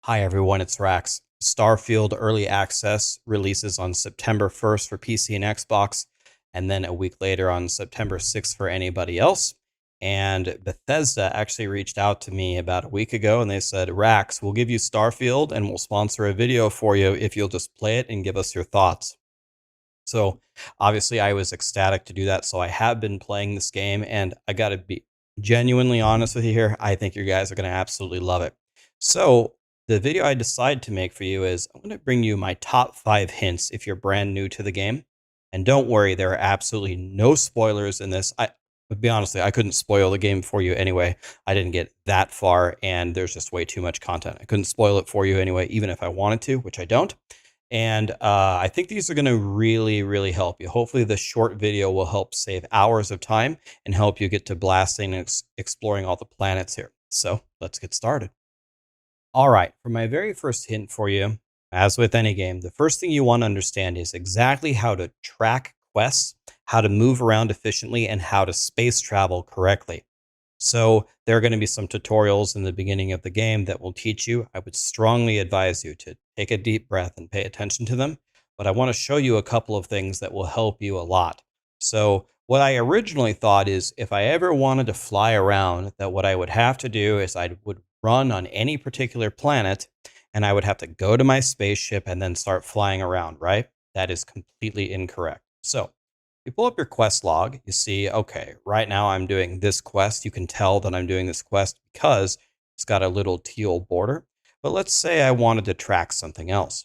Hi everyone, it's Rax. Starfield Early Access releases on September 1st for PC and Xbox, and then a week later on September 6th for anybody else. And Bethesda actually reached out to me about a week ago and they said, Rax, we'll give you Starfield and we'll sponsor a video for you if you'll just play it and give us your thoughts. So obviously I was ecstatic to do that. So I have been playing this game and I got to be genuinely honest with you here. I think you guys are going to absolutely love it. So the video I decided to make for you is I'm going to bring you my top 5 hints if you're brand new to the game. And don't worry, there are absolutely no spoilers in this. To be honest, I couldn't spoil the game for you anyway. I didn't get that far and there's just way too much content. I couldn't spoil it for you anyway, even if I wanted to, which I don't. And I think these are going to really help you. Hopefully, this short video will help save hours of time and help you get to blasting and exploring all the planets here. So let's get started. All right, for my very first hint for you, as with any game, the first thing you want to understand is exactly how to track quests, how to move around efficiently, and how to space travel correctly. So there are going to be some tutorials in the beginning of the game that will teach you. I would strongly advise you to take a deep breath and pay attention to them. But I want to show you a couple of things that will help you a lot. So what I originally thought is if I ever wanted to fly around, that what I would have to do is I would run on any particular planet and I would have to go to my spaceship and then start flying around, right? That is completely incorrect. So you pull up your quest log, you see, okay, right now I'm doing this quest. You can tell that I'm doing this quest because it's got a little teal border. But let's say I wanted to track something else.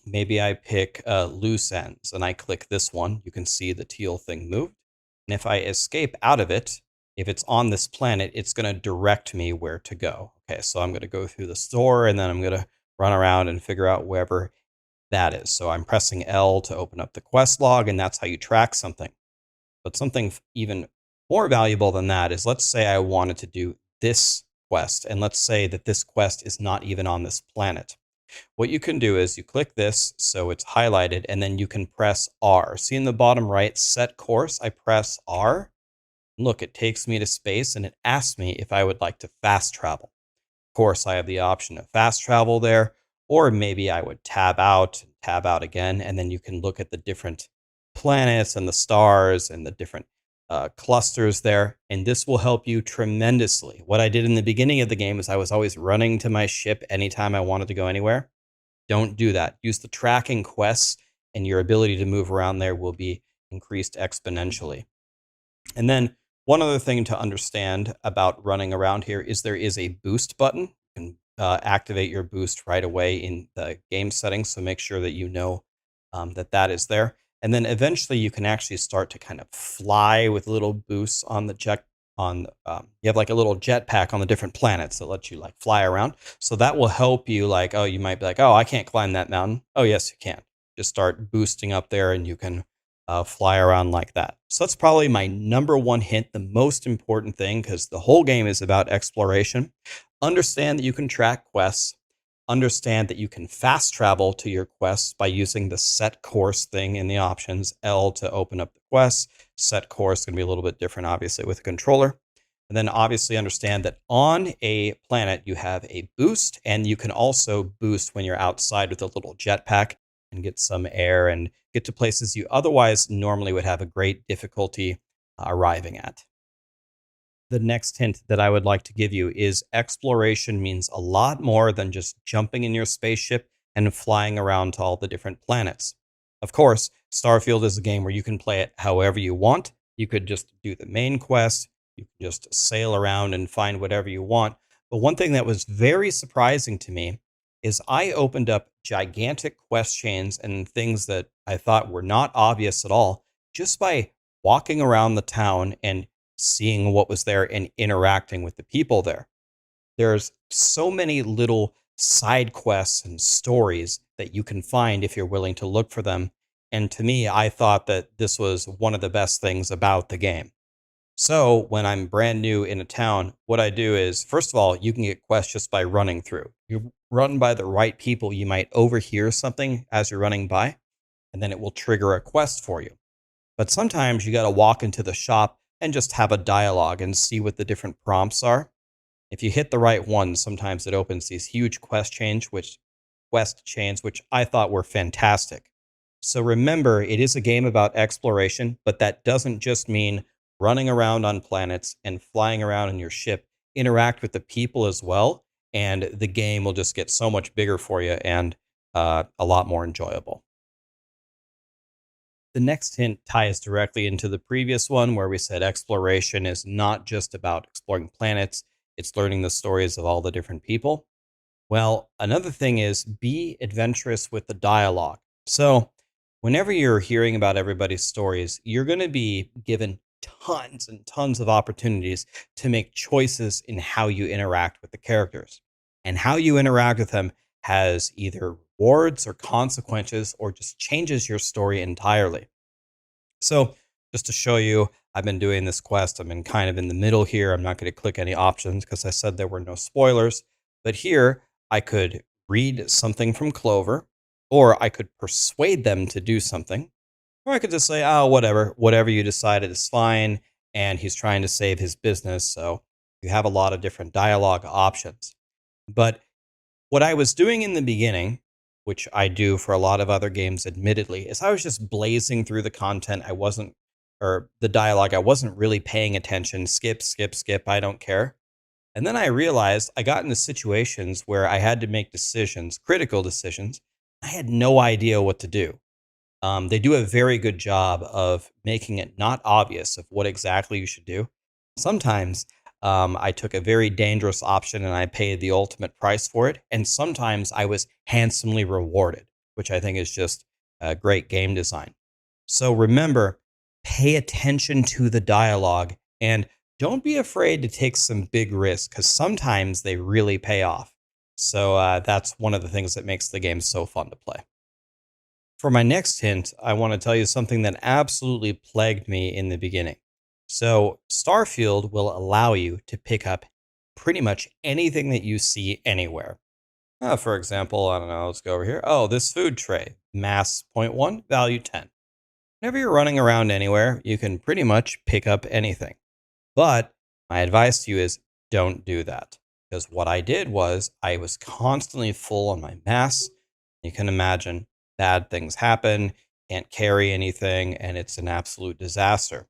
Maybe I pick loose ends and I click this one. You can see the teal thing moved. And if I escape out of it, if it's on this planet, it's going to direct me where to go. Okay, so I'm going to go through the store and then I'm going to run around and figure out wherever that is. So I'm pressing L to open up the quest log, and that's how you track something. But something even more valuable than that is, let's say I wanted to do this quest, and let's say that this quest is not even on this planet. What you can do is you click this so it's highlighted, and then you can press R. See in the bottom right, set course, I press R. Look, it takes me to space, and it asks me if I would like to fast travel. Of course, I have the option of fast travel there, or maybe I would tab out again, and then you can look at the different planets and the stars and the different clusters there, and this will help you tremendously. What I did in the beginning of the game is I was always running to my ship anytime I wanted to go anywhere. Don't do that. Use the tracking quests, and your ability to move around there will be increased exponentially. And then one other thing to understand about running around here is there is a boost button. You can activate your boost right away in the game settings, so make sure that you know that that is there. And then eventually you can actually start to kind of fly with little boosts on the jet. You have like a little jetpack on the different planets that lets you like fly around. So that will help you. Like, oh, you might be like, oh, I can't climb that mountain. Oh, yes, you can. Just start boosting up there, and you can fly around like that. So that's probably my number one hint, the most important thing, because the whole game is about exploration. Understand that you can track quests. Understand that you can fast travel to your quests by using the set course thing in the options. L to open up the quests. Set course is going to be a little bit different, obviously, with a controller. And then obviously understand that on a planet, you have a boost, and you can also boost when you're outside with a little jetpack and get some air and get to places you otherwise normally would have a great difficulty arriving at. The next hint that I would like to give you is exploration means a lot more than just jumping in your spaceship and flying around to all the different planets. Of course, Starfield is a game where you can play it however you want. You could just do the main quest, you can just sail around and find whatever you want. But one thing that was very surprising to me is I opened up gigantic quest chains and things that I thought were not obvious at all just by walking around the town and seeing what was there and interacting with the people there. There's so many little side quests and stories that you can find if you're willing to look for them. And to me, I thought that this was one of the best things about the game. So when I'm brand new in a town, what I do is, first of all, you can get quests just by running through. You run by the right people, you might overhear something as you're running by, and then it will trigger a quest for you. But sometimes you got to walk into the shop and just have a dialogue and see what the different prompts are. If you hit the right one, sometimes it opens these huge quest chains, which I thought were fantastic. So remember, it is a game about exploration, but that doesn't just mean running around on planets and flying around in your ship. Interact with the people as well, and the game will just get so much bigger for you and a lot more enjoyable. The next hint ties directly into the previous one, where we said exploration is not just about exploring planets, it's learning the stories of all the different people. Well, another thing is be adventurous with the dialogue. So, whenever you're hearing about everybody's stories, you're going to be given tons and tons of opportunities to make choices in how you interact with the characters. And how you interact with them has either rewards or consequences or just changes your story entirely. So, just to show you, I've been doing this quest. I'm in kind of in the middle here. I'm not going to click any options because I said there were no spoilers. But here, I could read something from Clover, or I could persuade them to do something, or I could just say, oh, whatever you decided is fine. And he's trying to save his business. So, you have a lot of different dialogue options. But what I was doing in the beginning, which I do for a lot of other games, admittedly, is I was just blazing through the content. Or the dialogue, I wasn't really paying attention. Skip, skip, skip. I don't care. And then I realized I got into situations where I had to make decisions, critical decisions. I had no idea what to do. They do a very good job of making it not obvious of what exactly you should do. Sometimes I took a very dangerous option and I paid the ultimate price for it. And sometimes I was handsomely rewarded, which I think is just great game design. So remember, pay attention to the dialogue and don't be afraid to take some big risks because sometimes they really pay off. So that's one of the things that makes the game so fun to play. For my next hint, I want to tell you something that absolutely plagued me in the beginning. So, Starfield will allow you to pick up pretty much anything that you see anywhere. For example, I don't know, let's go over here. Oh, this food tray, mass zero point 0.1, value 10. Whenever you're running around anywhere, you can pretty much pick up anything. But my advice to you is don't do that. Because what I did was I was constantly full on my mass. You can imagine bad things happen, can't carry anything, and it's an absolute disaster.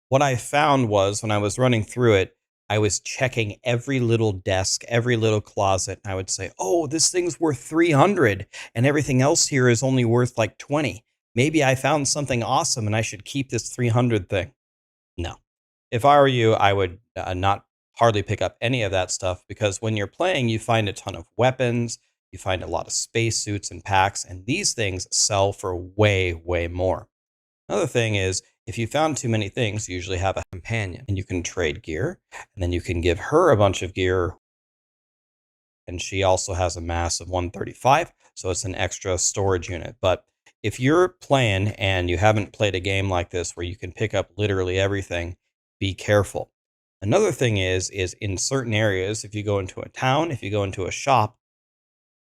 What I found was when I was running through it, I was checking every little desk, every little closet, and I would say, oh, this thing's worth 300 and everything else here is only worth like 20. Maybe I found something awesome and I should keep this 300 thing. No. If I were you, I would not hardly pick up any of that stuff because when you're playing, you find a ton of weapons, you find a lot of spacesuits and packs, and these things sell for way, way more. Another thing is, if you found too many things, you usually have a companion and you can trade gear, and then you can give her a bunch of gear, and she also has a mass of 135, so it's an extra storage unit. But if you're playing and you haven't played a game like this where you can pick up literally everything, be careful. Another thing is in certain areas, if you go into a town, if you go into a shop,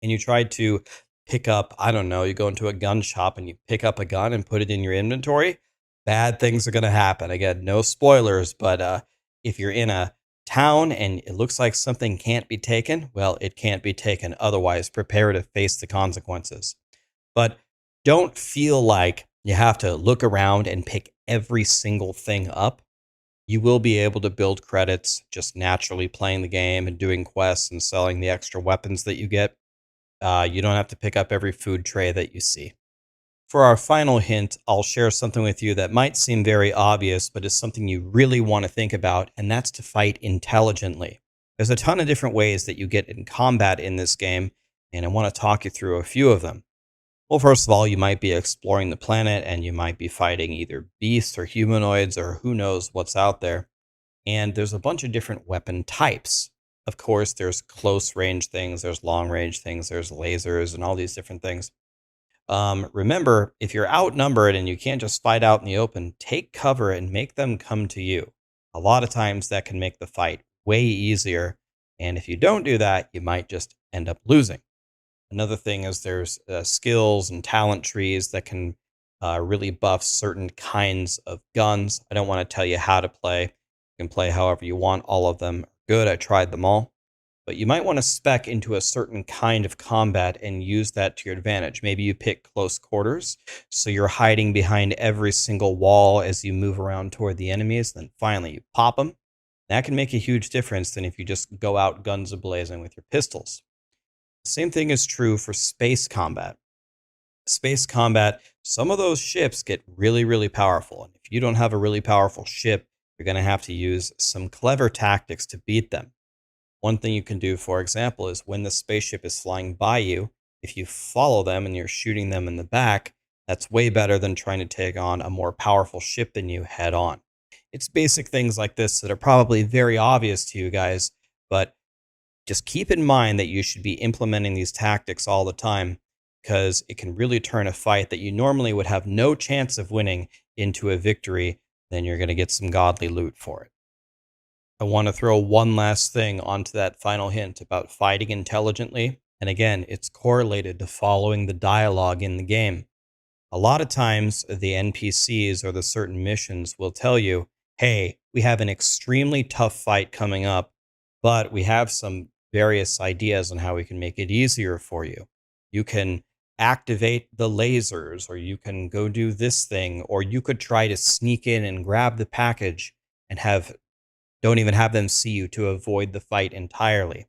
and you try to pick up, I don't know, you go into a gun shop and you pick up a gun and put it in your inventory, bad things are going to happen. Again, no spoilers, but if you're in a town and it looks like something can't be taken, well, it can't be taken. Otherwise, prepare to face the consequences. But don't feel like you have to look around and pick every single thing up. You will be able to build credits just naturally playing the game and doing quests and selling the extra weapons that you get. You don't have to pick up every food tray that you see. For our final hint, I'll share something with you that might seem very obvious, but is something you really want to think about, and that's to fight intelligently. There's a ton of different ways that you get in combat in this game, and I want to talk you through a few of them. Well, first of all, you might be exploring the planet and you might be fighting either beasts or humanoids or who knows what's out there. And there's a bunch of different weapon types. Of course, there's close range things, there's long range things, there's lasers and all these different things. Remember, if you're outnumbered and you can't just fight out in the open, take cover and make them come to you. A lot of times that can make the fight way easier. And if you don't do that, you might just end up losing. Another thing is there's skills and talent trees that can really buff certain kinds of guns. I don't want to tell you how to play. You can play however you want. All of them are Good, I tried them all. But you might want to spec into a certain kind of combat and use that to your advantage. Maybe you pick close quarters, so you're hiding behind every single wall as you move around toward the enemies. Then finally, you pop them. That can make a huge difference than if you just go out guns a-blazing with your pistols. The same thing is true for space combat. Space combat, some of those ships get really, really powerful. And if you don't have a really powerful ship, you're going to have to use some clever tactics to beat them. One thing you can do, for example, is when the spaceship is flying by you, if you follow them and you're shooting them in the back, that's way better than trying to take on a more powerful ship than you head on. It's basic things like this that are probably very obvious to you guys, but just keep in mind that you should be implementing these tactics all the time because it can really turn a fight that you normally would have no chance of winning into a victory. Then you're going to get some godly loot for it. I want to throw one last thing onto that final hint about fighting intelligently. And again, it's correlated to following the dialogue in the game. A lot of times, the NPCs or the certain missions will tell you, hey, we have an extremely tough fight coming up, but we have some various ideas on how we can make it easier for you. You can activate the lasers, or you can go do this thing, or you could try to sneak in and grab the package and don't even have them see you to avoid the fight entirely.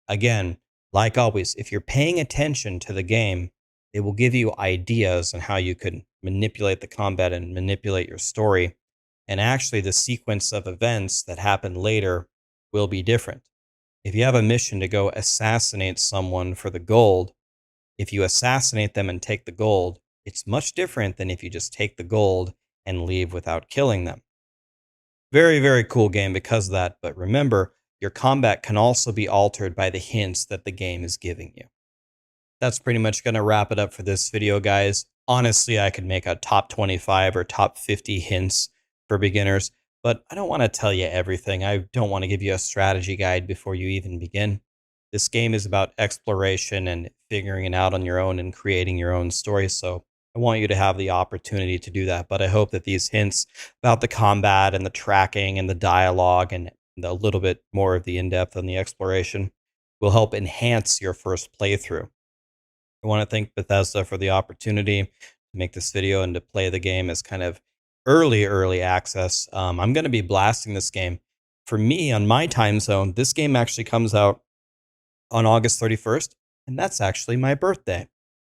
Again, like always, if you're paying attention to the game, it will give you ideas on how you could manipulate the combat and manipulate your story. And actually, the sequence of events that happen later will be different. If you have a mission to go assassinate someone for the gold, if you assassinate them and take the gold, it's much different than if you just take the gold and leave without killing them. Very, very cool game because of that. But remember, your combat can also be altered by the hints that the game is giving you. That's pretty much going to wrap it up for this video, guys. Honestly, I could make a top 25 or top 50 hints for beginners, but I don't want to tell you everything. I don't want to give you a strategy guide before you even begin. This game is about exploration and figuring it out on your own and creating your own story. So I want you to have the opportunity to do that. But I hope that these hints about the combat and the tracking and the dialogue and a little bit more of the in-depth on the exploration will help enhance your first playthrough. I want to thank Bethesda for the opportunity to make this video and to play the game as kind of early access. I'm going to be blasting this game. For me, on my time zone, this game actually comes out on August 31st, and that's actually my birthday.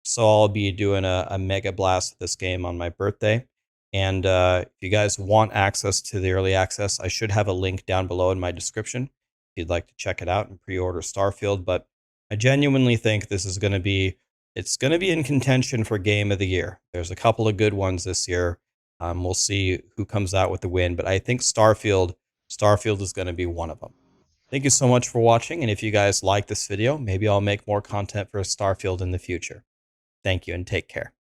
So I'll be doing a mega blast of this game on my birthday. And if you guys want access to the early access, I should have a link down below in my description if you'd like to check it out and pre-order Starfield. But I genuinely think this is going to be, it's going to be in contention for Game of the Year. There's a couple of good ones this year. We'll see who comes out with the win, but I think Starfield is going to be one of them. Thank you so much for watching, and if you guys like this video, maybe I'll make more content for Starfield in the future. Thank you, and take care.